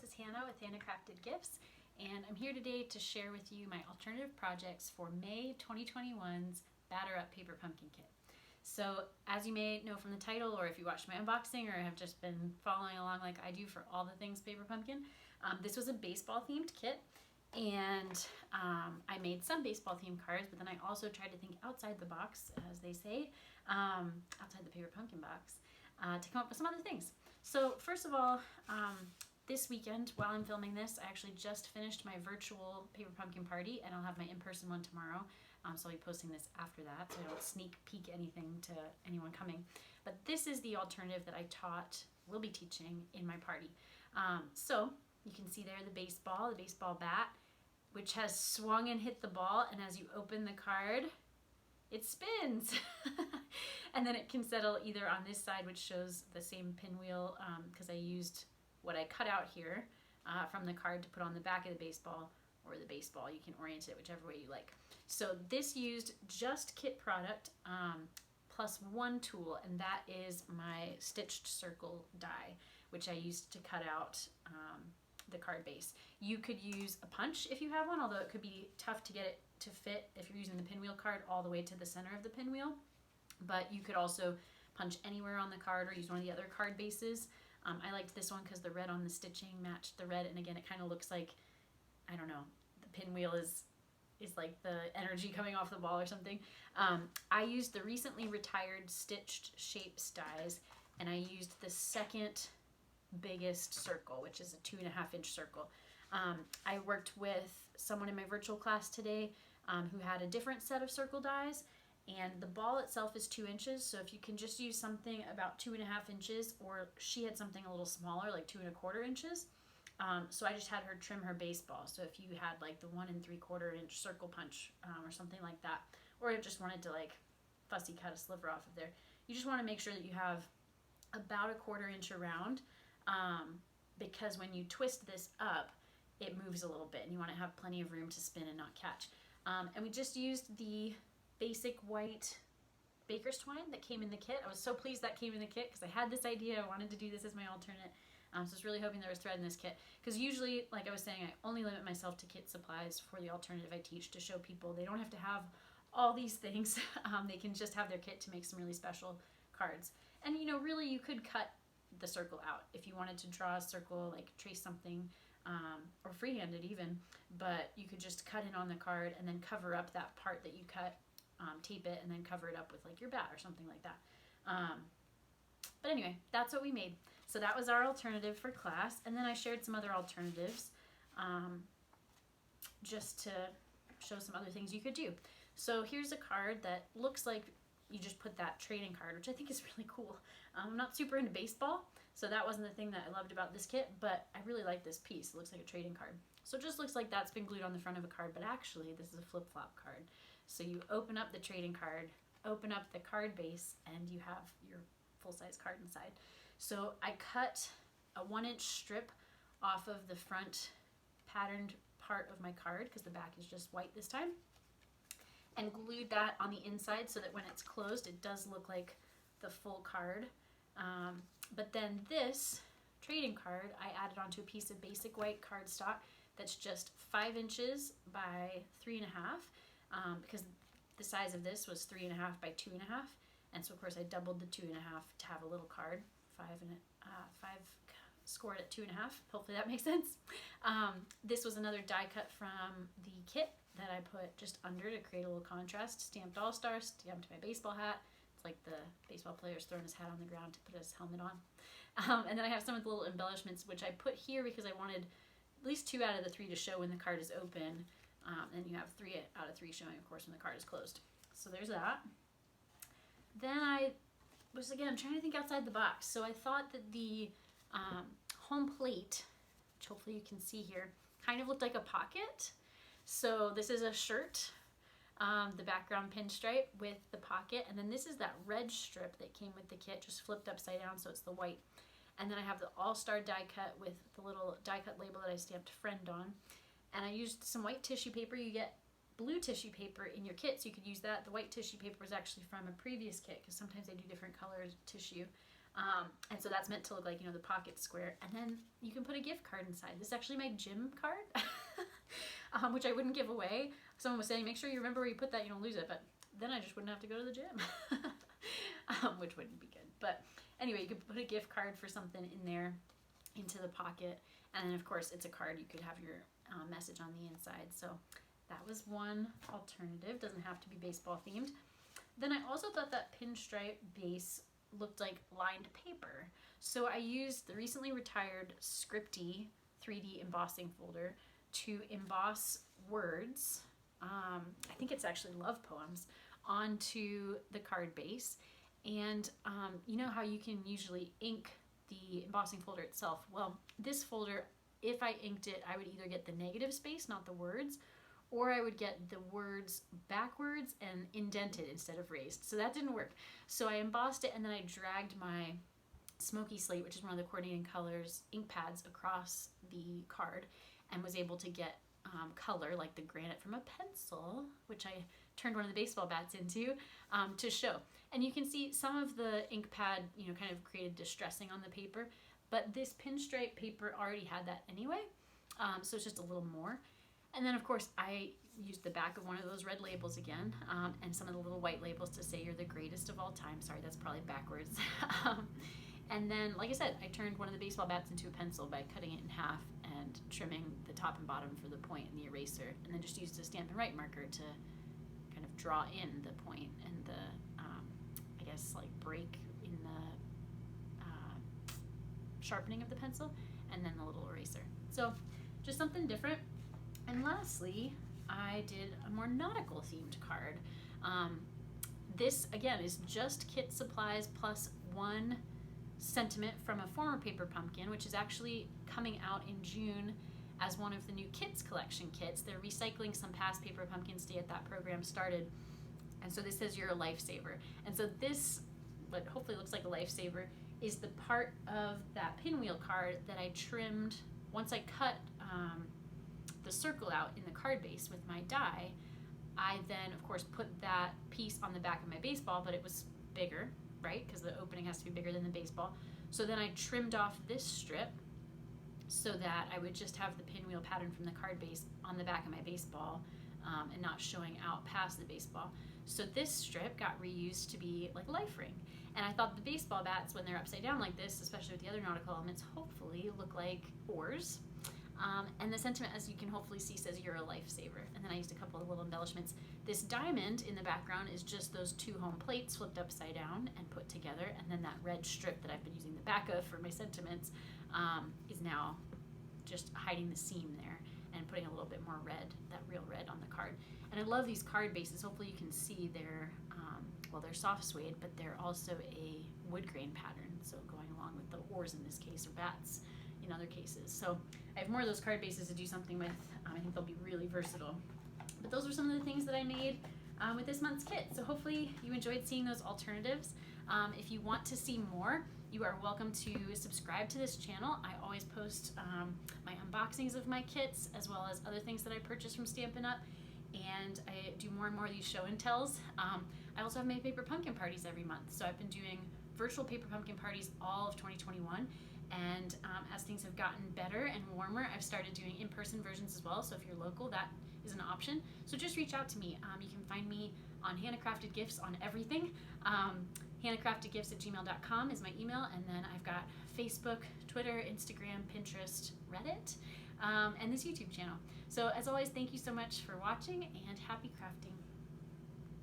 this is Hannah with Handcrafted Gifts, and I'm here today to share with you my alternative projects for May 2021's Batter Up Paper Pumpkin Kit. So as you may know from the title, or if you watched my unboxing or have just been following along like I do for all the things Paper Pumpkin, this was a baseball themed kit, and I made some baseball themed cards, but then I also tried to think outside the box, as they say, outside the Paper Pumpkin box, to come up with some other things. So first of all, this weekend while I'm filming this, I actually just finished my virtual Paper Pumpkin party, and I'll have my in-person one tomorrow. So I'll be posting this after that, so I don't sneak peek anything to anyone coming. But this is the alternative that I will be teaching in my party. So you can see there the baseball bat, which has swung and hit the ball, and as you open the card, it spins. And then it can settle either on this side, which shows the same pinwheel, because I used what I cut out here from the card to put on the back of the baseball, or the baseball. You can orient it whichever way you like. So this used just kit product plus one tool, and that is my stitched circle die, which I used to cut out the card base. You could use a punch if you have one, although it could be tough to get it to fit if you're using the pinwheel card all the way to the center of the pinwheel. But you could also punch anywhere on the card or use one of the other card bases. I liked this one because the red on the stitching matched the red, and again, it kind of looks like, I don't know, the pinwheel is like the energy coming off the ball or something. I used the recently retired Stitched Shapes dies, and I used the second biggest circle, which is a 2.5-inch circle. I worked with someone in my virtual class today who had a different set of circle dies, and the ball itself is 2 inches, so if you can just use something about 2.5 inches, or she had something a little smaller, like 2.25 inches. So I just had her trim her baseball. So if you had like the 1 3/4 inch circle punch or something like that, or you just wanted to like fussy cut a sliver off of there, you just want to make sure that you have about 1/4 inch around, because when you twist this up, it moves a little bit, and you want to have plenty of room to spin and not catch. And we just used the basic white baker's twine that came in the kit. I was so pleased that came in the kit because I had this idea. I wanted to do this as my alternate. So I was really hoping there was thread in this kit, because usually, like I was saying, I only limit myself to kit supplies for the alternative I teach to show people they don't have to have all these things. They can just have their kit to make some really special cards. And you know, really you could cut the circle out if you wanted to draw a circle, like trace something, or freehand it even, but you could just cut in on the card and then cover up that part that you cut, tape it, and then cover it up with like your bat or something like that. But anyway, that's what we made. So that was our alternative for class, and then I shared some other alternatives just to show some other things you could do. So here's a card that looks like you just put that trading card, which I think is really cool. I'm not super into baseball, so that wasn't the thing that I loved about this kit, but I really like this piece. It looks like a trading card. So it just looks like that's been glued on the front of a card, but actually this is a flip-flop card. So you open up the trading card, open up the card base, and you have your full-size card inside. So I cut a 1-inch strip off of the front patterned part of my card, because the back is just white this time, and glued that on the inside so that when it's closed it does look like the full card. But then this trading card I added onto a piece of basic white cardstock that's just 5 inches by 3.5, because the size of this was 3.5 by 2.5, and so of course I doubled the 2.5 to have a little card. 5 scored at 2.5. Hopefully that makes sense. This was another die cut from the kit that I put just under to create a little contrast. Stamped All-Star, stamped my baseball hat. It's like the baseball player's throwing his hat on the ground to put his helmet on. And then I have some of the little embellishments, which I put here because I wanted at least 2 out of the 3 to show when the card is open. And you have 3 out of 3 showing, of course, when the card is closed. So there's that. Then I was again trying to think outside the box. So I thought that the home plate, which hopefully you can see here, kind of looked like a pocket. So this is a shirt, the background pinstripe with the pocket, and then this is that red strip that came with the kit, just flipped upside down, so it's the white. And then I have the All-Star die cut with the little die cut label that I stamped friend on. And I used some white tissue paper. You get blue tissue paper in your kit, so you could use that. The white tissue paper was actually from a previous kit, because sometimes they do different colors tissue. And so that's meant to look like, the pocket square. And then you can put a gift card inside. This is actually my gym card, which I wouldn't give away. Someone was saying, make sure you remember where you put that, you don't lose it. But then I just wouldn't have to go to the gym, which wouldn't be good. But anyway, you could put a gift card for something in there into the pocket. And then, of course, it's a card. You could have your message on the inside. So that was one alternative. Doesn't have to be baseball themed. Then I also thought that pinstripe base looked like lined paper. So I used the recently retired Scripty 3D embossing folder to emboss words, I think it's actually love poems, onto the card base. And you know how you can usually ink the embossing folder itself? Well, this folder, if I inked it, I would either get the negative space, not the words, or I would get the words backwards and indented instead of raised. So that didn't work. So I embossed it, and then I dragged my Smoky Slate, which is one of the coordinating colors, ink pads across the card, and was able to get color like the granite from a pencil, which I turned one of the baseball bats into, to show. And you can see some of the ink pad, kind of created distressing on the paper, but this pinstripe paper already had that anyway, so it's just a little more. And then, of course, I used the back of one of those red labels again, and some of the little white labels to say you're the greatest of all time. Sorry, that's probably backwards. And then, like I said, I turned one of the baseball bats into a pencil by cutting it in half and trimming the top and bottom for the point and the eraser, and then just used a Stampin' Write marker to kind of draw in the point and the, break in the sharpening of the pencil, and then the little eraser. So just something different. And lastly, I did a more nautical themed card. This, again, is just kit supplies plus one sentiment from a former paper pumpkin, which is actually coming out in June as one of the new kits collection kits. They're recycling some past paper pumpkins to get that program started. And so this says you're a lifesaver. And so this, what hopefully looks like a lifesaver, is the part of that pinwheel card that I trimmed once I cut the circle out in the card base with my die. I then, of course, put that piece on the back of my baseball, but it was bigger, right? Because the opening has to be bigger than the baseball. So then I trimmed off this strip so that I would just have the pinwheel pattern from the card base on the back of my baseball, and not showing out past the baseball. So this strip got reused to be like a life ring. And I thought the baseball bats, when they're upside down like this, especially with the other nautical elements, hopefully look like oars. And the sentiment, as you can hopefully see, says you're a lifesaver. And then I used a couple of little embellishments. This diamond in the background is just those two home plates flipped upside down and put together. And then that red strip that I've been using the back of for my sentiments is now just hiding the seam there and putting a little bit more red, that real red, on the card. And I love these card bases. Hopefully you can see they're soft suede, but they're also a wood grain pattern. So going along with the oars in this case, or bats in other cases. So I have more of those card bases to do something with. I think they'll be really versatile. But those were some of the things that I made with this month's kit. So hopefully you enjoyed seeing those alternatives. If you want to see more, you are welcome to subscribe to this channel. I always post my unboxings of my kits, as well as other things that I purchase from Stampin' Up! And I do more and more of these show and tells. I also have my paper pumpkin parties every month. So I've been doing virtual paper pumpkin parties all of 2021. And as things have gotten better and warmer, I've started doing in-person versions as well. So if you're local, that is an option. So just reach out to me. You can find me on Handcrafted Gifts on everything. Handcraftedgifts@gmail.com is my email. And then I've got Facebook, Twitter, Instagram, Pinterest, Reddit, and this YouTube channel. So as always, thank you so much for watching, and happy crafting.